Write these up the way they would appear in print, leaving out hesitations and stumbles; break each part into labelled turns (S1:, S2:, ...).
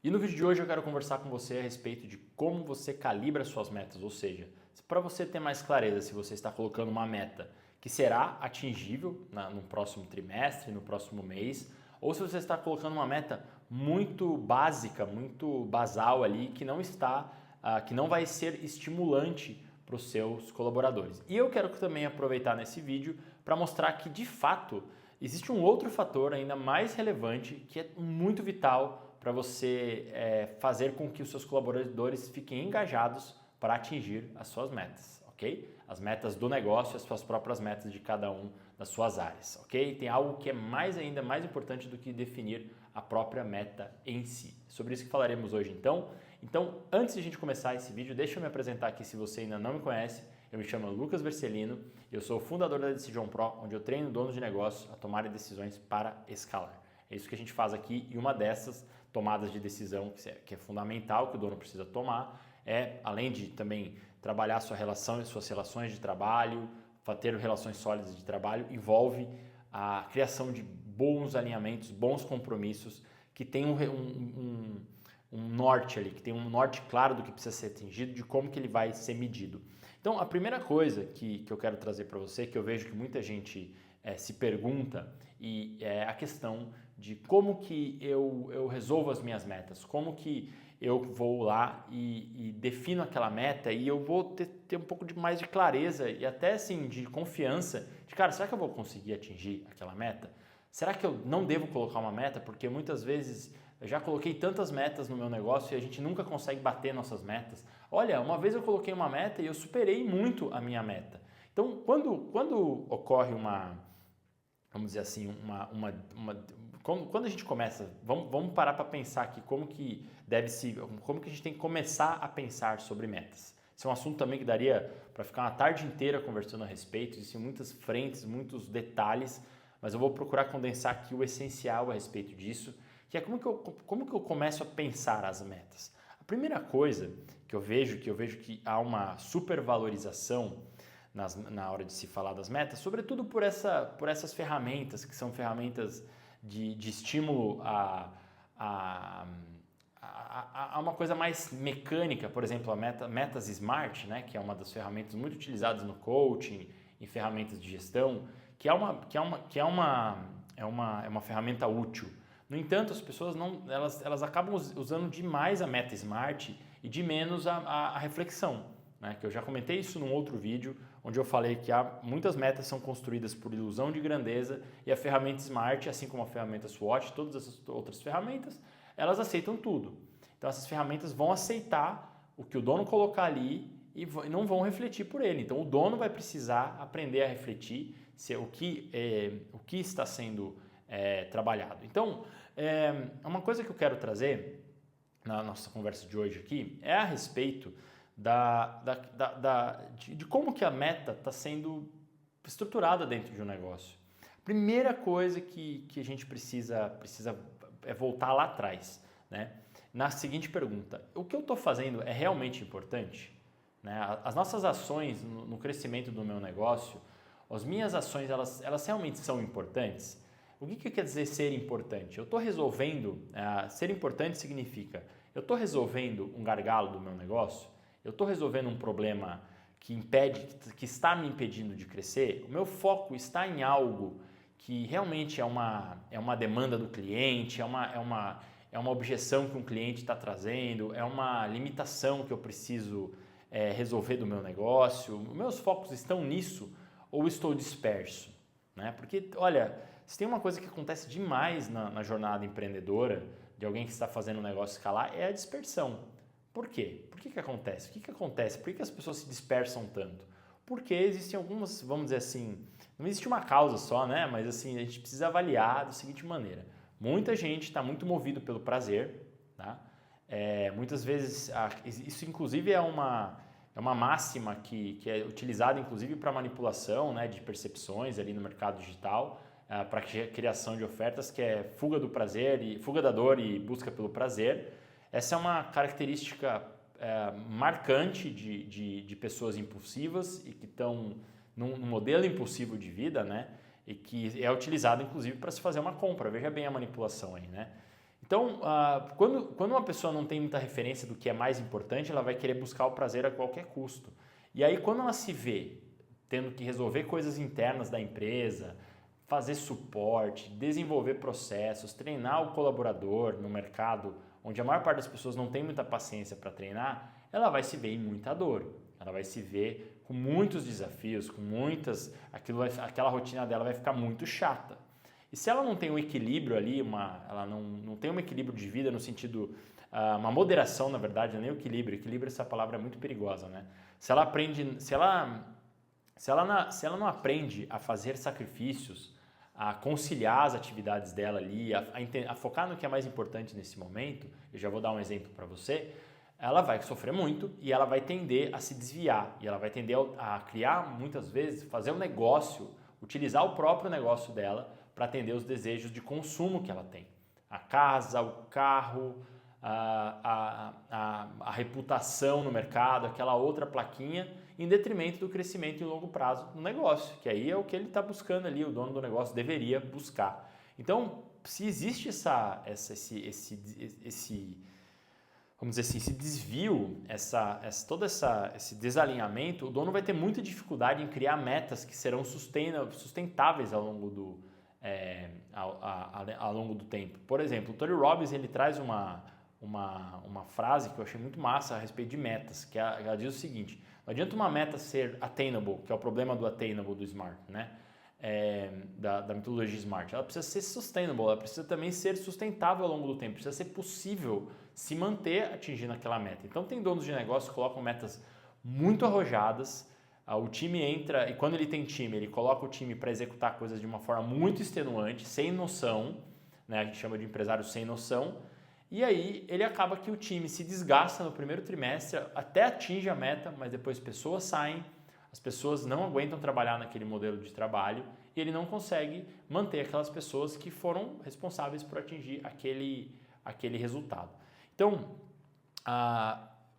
S1: E no vídeo de hoje eu quero conversar com você a respeito de como você calibra suas metas, ou seja, para você ter mais clareza se você está colocando uma meta que será atingível no próximo trimestre, no próximo mês, ou se você está colocando uma meta muito básica, muito basal ali, que que não vai ser estimulante para os seus colaboradores. E eu quero também aproveitar nesse vídeo para mostrar que de fato existe um outro fator ainda mais relevante que é muito vital para você fazer com que os seus colaboradores fiquem engajados para atingir as suas metas, ok? As metas do negócio, as suas próprias metas de cada um das suas áreas, ok? Tem algo que é ainda mais importante do que definir a própria meta em si. Sobre isso que falaremos hoje então. Então, antes de a gente começar esse vídeo, deixa eu me apresentar aqui se você ainda não me conhece. Eu me chamo Lucas Vercelino e eu sou o fundador da Decision Pro, onde eu treino donos de negócio a tomarem decisões para escalar. É isso que a gente faz aqui e uma dessas tomadas de decisão que é fundamental, que o dono precisa tomar, além de também trabalhar sua relação e suas relações de trabalho, ter relações sólidas de trabalho, envolve a criação de bons alinhamentos, bons compromissos, que tem um norte ali, que tem um norte claro do que precisa ser atingido, de como que ele vai ser medido. Então, a primeira coisa que eu quero trazer para você, que eu vejo que muita gente se pergunta, e é a questão de como que eu resolvo as minhas metas, como que eu vou lá e defino aquela meta e eu vou ter um pouco mais de clareza e até assim de confiança de, cara, será que eu vou conseguir atingir aquela meta? Será que eu não devo colocar uma meta? Porque muitas vezes eu já coloquei tantas metas no meu negócio e a gente nunca consegue bater nossas metas. Olha, uma vez eu coloquei uma meta e eu superei muito a minha meta. Então, quando ocorre vamos dizer assim, quando a gente começa, vamos parar para pensar aqui como que a gente tem que começar a pensar sobre metas. Esse é um assunto também que daria para ficar uma tarde inteira conversando a respeito, existem muitas frentes, muitos detalhes, mas eu vou procurar condensar aqui o essencial a respeito disso, que é como que eu começo a pensar as metas. A primeira coisa que eu vejo que há uma supervalorização na hora de se falar das metas, sobretudo por essas ferramentas, que são ferramentas de estímulo a uma coisa mais mecânica, por exemplo, metas Smart, né, que é uma das ferramentas muito utilizadas no coaching, em ferramentas de gestão, que é uma ferramenta útil. No entanto, as pessoas elas acabam usando demais a meta Smart e de menos a reflexão. Né, que eu já comentei isso num outro vídeo, onde eu falei que muitas metas são construídas por ilusão de grandeza e a ferramenta Smart, assim como a ferramenta SWOT, todas essas outras ferramentas, elas aceitam tudo. Então essas ferramentas vão aceitar o que o dono colocar ali e não vão refletir por ele. Então o dono vai precisar aprender a refletir o que está sendo trabalhado. Então, uma coisa que eu quero trazer na nossa conversa de hoje aqui é a respeito de como que a meta está sendo estruturada dentro de um negócio. Primeira coisa que a gente precisa é voltar lá atrás, né? Na seguinte pergunta: o que eu estou fazendo é realmente importante? Né? As nossas ações no crescimento do meu negócio, as minhas ações, elas realmente são importantes? O que quer dizer ser importante? Eu estou resolvendo, ser importante significa, eu estou resolvendo um gargalo do meu negócio? Eu estou resolvendo um problema que está me impedindo de crescer? O meu foco está em algo que realmente é uma demanda do cliente, é uma objeção que um cliente está trazendo, é uma limitação que eu preciso resolver do meu negócio? Os meus focos estão nisso ou estou disperso? Né? Porque, olha, se tem uma coisa que acontece demais na jornada empreendedora de alguém que está fazendo um negócio escalar, é a dispersão. Por quê? Por que acontece? O que acontece? Por que as pessoas se dispersam tanto? Porque existem algumas, vamos dizer assim, não existe uma causa só, né? Mas assim, a gente precisa avaliar da seguinte maneira. Muita gente está muito movido pelo prazer, tá? Muitas vezes, isso inclusive é uma máxima que é utilizada inclusive para manipulação, né, de percepções ali no mercado digital, para criação de ofertas, que é fuga do prazer, fuga da dor e busca pelo prazer. Essa é uma característica marcante de pessoas impulsivas e que estão num modelo impulsivo de vida, né? E que é utilizado inclusive para se fazer uma compra. Veja bem a manipulação aí, né? Então, quando uma pessoa não tem muita referência do que é mais importante, ela vai querer buscar o prazer a qualquer custo. E aí, quando ela se vê tendo que resolver coisas internas da empresa, fazer suporte, desenvolver processos, treinar o colaborador no mercado, onde a maior parte das pessoas não tem muita paciência para treinar, ela vai se ver em muita dor. Ela vai se ver com muitos desafios, com muitas... aquela rotina dela vai ficar muito chata. E se ela não tem um equilíbrio ali, ela não tem um equilíbrio de vida no sentido... uma moderação, na verdade, não é nem o equilíbrio. Equilíbrio, essa palavra é muito perigosa, né? Se ela não aprende a fazer sacrifícios, a conciliar as atividades dela ali, a focar no que é mais importante nesse momento, eu já vou dar um exemplo para você, ela vai sofrer muito e ela vai tender a se desviar. E ela vai tender a criar, muitas vezes, fazer um negócio, utilizar o próprio negócio dela para atender os desejos de consumo que ela tem. A casa, o carro, a reputação no mercado, aquela outra plaquinha, em detrimento do crescimento em longo prazo do negócio, que aí é o que ele está buscando ali, o dono do negócio deveria buscar. Então, se existe vamos dizer assim, esse desvio, esse desalinhamento, o dono vai ter muita dificuldade em criar metas que serão sustentáveis ao longo do tempo. Por exemplo, o Tony Robbins ele traz uma frase que eu achei muito massa a respeito de metas, que ela diz o seguinte: não adianta uma meta ser attainable, que é o problema do attainable do SMART, né? Da metodologia SMART. Ela precisa ser sustainable, ela precisa também ser sustentável ao longo do tempo, precisa ser possível se manter atingindo aquela meta. Então tem donos de negócio que colocam metas muito arrojadas, o time entra, e quando ele tem time, ele coloca o time para executar coisas de uma forma muito extenuante, sem noção, né? A gente chama de empresário sem noção. E aí ele acaba que o time se desgasta no primeiro trimestre, até atinge a meta, mas depois pessoas saem, as pessoas não aguentam trabalhar naquele modelo de trabalho e ele não consegue manter aquelas pessoas que foram responsáveis por atingir aquele resultado. Então,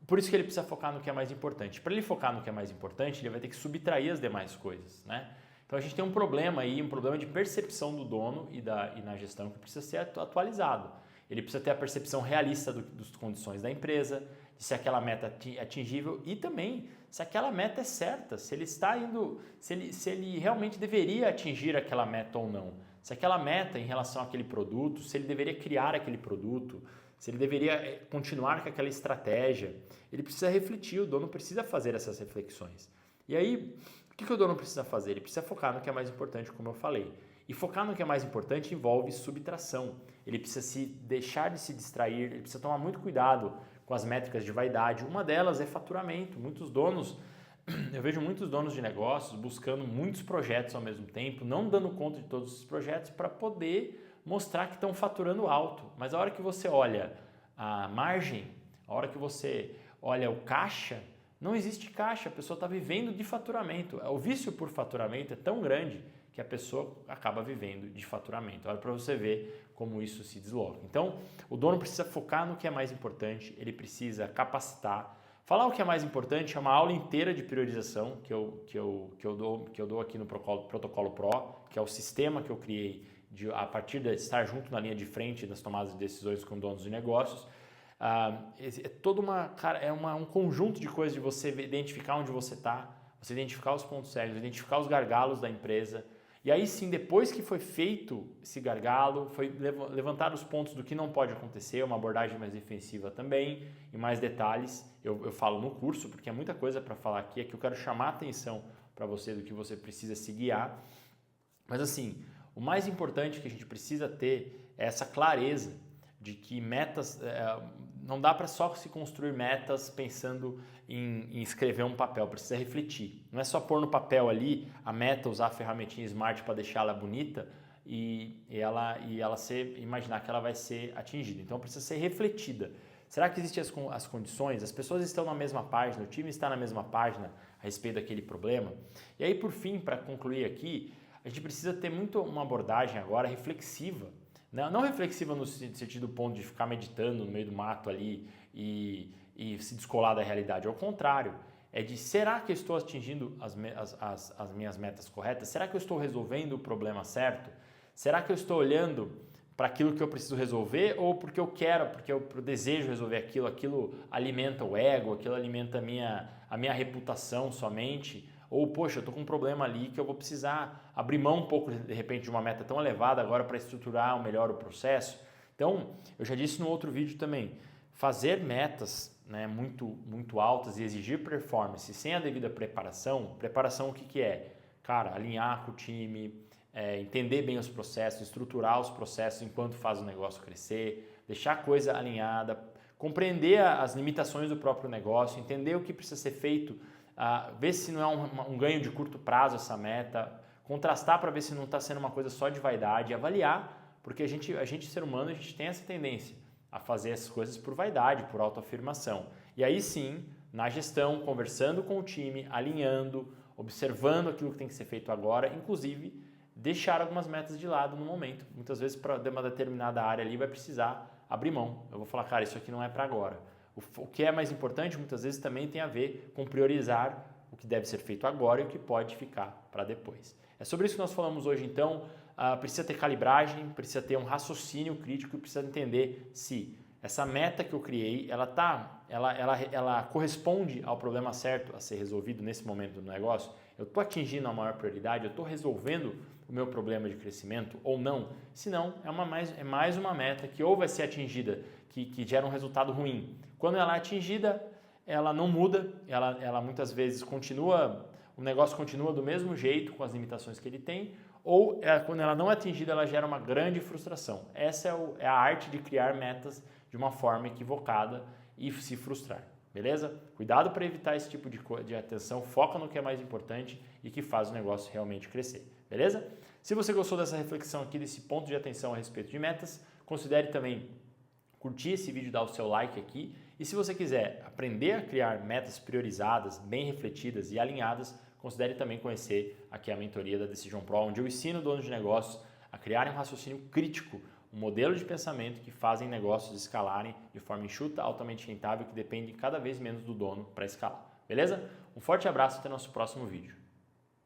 S1: por isso que ele precisa focar no que é mais importante. Para ele focar no que é mais importante, ele vai ter que subtrair as demais coisas, né? Então a gente tem um problema aí, um problema de percepção do dono e na gestão que precisa ser atualizado. Ele precisa ter a percepção realista das condições da empresa, de se aquela meta é atingível e também se aquela meta é certa, se ele está indo, se ele realmente deveria atingir aquela meta ou não. Se aquela meta em relação àquele produto, se ele deveria criar aquele produto, se ele deveria continuar com aquela estratégia. Ele precisa refletir, o dono precisa fazer essas reflexões. E aí, o que o dono precisa fazer? Ele precisa focar no que é mais importante, como eu falei. E focar no que é mais importante envolve subtração. Ele precisa deixar de se distrair, ele precisa tomar muito cuidado com as métricas de vaidade. Uma delas é faturamento. Eu vejo muitos donos de negócios buscando muitos projetos ao mesmo tempo, não dando conta de todos os projetos para poder mostrar que estão faturando alto. Mas a hora que você olha a margem, a hora que você olha o caixa, não existe caixa, a pessoa está vivendo de faturamento. O vício por faturamento é tão grande que a pessoa acaba vivendo de faturamento. Olha para você ver como isso se desloca. Então, o dono precisa focar no que é mais importante, ele precisa capacitar. Falar o que é mais importante é uma aula inteira de priorização que eu dou aqui no Protocolo Pro, que é o sistema que eu criei a partir de estar junto na linha de frente das tomadas de decisões com donos de negócios. É toda um conjunto de coisas de você identificar onde você está, você identificar os pontos cegos, identificar os gargalos da empresa. E aí sim, depois que foi feito esse gargalo, foi levantar os pontos do que não pode acontecer, uma abordagem mais defensiva também, em mais detalhes. Eu falo no curso, porque é muita coisa para falar aqui, é que eu quero chamar a atenção para você do que você precisa se guiar. Mas assim, o mais importante que a gente precisa ter é essa clareza de que metas, não dá para só se construir metas pensando em escrever um papel, precisa refletir. Não é só pôr no papel ali a meta, usar a ferramentinha Smart para deixar ela bonita e imaginar que ela vai ser atingida. Então precisa ser refletida. Será que existem as condições? As pessoas estão na mesma página, o time está na mesma página a respeito daquele problema? E aí, por fim, para concluir aqui, a gente precisa ter muito uma abordagem agora reflexiva. Não reflexiva no sentido do ponto de ficar meditando no meio do mato ali e se descolar da realidade. Ao contrário, é de será que eu estou atingindo as minhas metas corretas? Será que eu estou resolvendo o problema certo? Será que eu estou olhando para aquilo que eu preciso resolver ou porque eu quero, porque eu desejo resolver aquilo, aquilo alimenta o ego, aquilo alimenta a minha reputação somente, ou poxa, eu estou com um problema ali que eu vou precisar abrir mão um pouco de repente de uma meta tão elevada agora para estruturar melhor o processo. Então, eu já disse no outro vídeo também, fazer metas, né, muito altas e exigir performance sem a devida preparação, o que é? Cara, alinhar com o time, entender bem os processos, estruturar os processos enquanto faz o negócio crescer, deixar a coisa alinhada, compreender as limitações do próprio negócio, entender o que precisa ser feito, ver se não é um ganho de curto prazo essa meta, contrastar para ver se não está sendo uma coisa só de vaidade, avaliar, porque a gente ser humano, a gente tem essa tendência a fazer essas coisas por vaidade, por autoafirmação. E aí sim, na gestão, conversando com o time, alinhando, observando aquilo que tem que ser feito agora, inclusive deixar algumas metas de lado no momento. Muitas vezes para uma determinada área ali vai precisar abrir mão. Eu vou falar, cara, isso aqui não é para agora. O que é mais importante muitas vezes também tem a ver com priorizar o que deve ser feito agora e o que pode ficar para depois. É sobre isso que nós falamos hoje então. Precisa ter calibragem, precisa ter um raciocínio crítico e precisa entender se essa meta que eu criei, ela corresponde ao problema certo a ser resolvido nesse momento do negócio. Eu estou atingindo a maior prioridade, eu estou resolvendo o meu problema de crescimento ou não. Se não, é mais uma meta que ou vai ser atingida, que gera um resultado ruim. Quando ela é atingida, ela não muda, ela muitas vezes o negócio continua do mesmo jeito, com as limitações que ele tem, ou quando ela não é atingida, ela gera uma grande frustração. Essa é a arte de criar metas de uma forma equivocada e se frustrar, beleza? Cuidado para evitar esse tipo de atenção, foca no que é mais importante e que faz o negócio realmente crescer, beleza? Se você gostou dessa reflexão aqui, desse ponto de atenção a respeito de metas, considere também curtir esse vídeo, dar o seu like aqui. E se você quiser aprender a criar metas priorizadas, bem refletidas e alinhadas, considere também conhecer aqui a mentoria da Decision Pro, onde eu ensino donos de negócios a criarem um raciocínio crítico, um modelo de pensamento que fazem negócios escalarem de forma enxuta, altamente rentável, que depende cada vez menos do dono para escalar. Beleza? Um forte abraço e até nosso próximo vídeo.